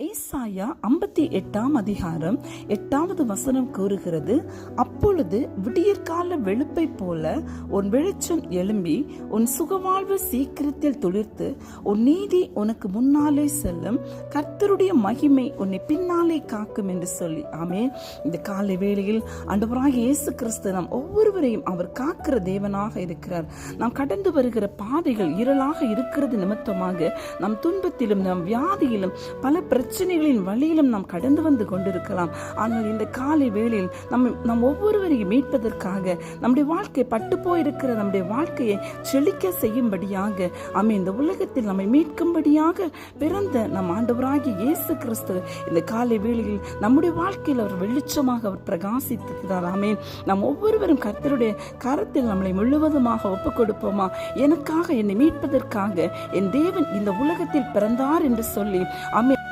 ஏசாயா 58 8வது வசனம் கூறுகிறது, அப்பொழுது விடியற்கால வெளுப்பை போல உன் வெளிச்சம் எழும்பி உன் சுகவாழ்வு சீக்கிரத்தில் துளிர்த்து உன் நீதி உனக்கு முன்னாலே செல்லும், கர்த்தருடைய மகிமை உன்னை பின்னாலே காக்கும் என்று சொல்லி. ஆமென். இந்த காலை வேளையில் ஆண்டவராகிய இயேசு கிறிஸ்து நாம் ஒவ்வொருவரையும் அவர் காக்கிற தேவனாக இருக்கிறார். நாம் கடந்து வருகிற பாதைகள் இருளாக இருக்கிறது நிமித்தமாக நம் துன்பத்திலும் நம் வியாதியிலும் பல பிரச்சனைகளின் வழியிலும் நாம் கடந்து வந்து கொண்டிருக்கலாம். ஆனால் இந்த காலை வேளையில் நம் ஒவ்வொருவரையும் மீட்பதற்காக நம்முடைய வாழ்க்கை பட்டு போயிருக்கிற நம்முடைய வாழ்க்கையை செழிக்க செய்யும்படியாக இந்த உலகத்தில் நம்மை மீட்கும்படியாக பிறந்த நம் ஆண்டவராகிய இயேசு கிறிஸ்து இந்த காலை வேளையில் நம்முடைய வாழ்க்கையில் அவர் வெளிச்சமாக அவர் பிரகாசித்திருக்கிறார். ஆமென். நாம் ஒவ்வொருவரும் கர்த்தருடைய கரத்தில் நம்மளை முழுவதுமாக ஒப்புக் கொடுப்போமா? எனக்காக என்னை மீட்பதற்காக என் தேவன் இந்த உலகத்தில் பிறந்தார் என்று சொல்லி ஆமென்.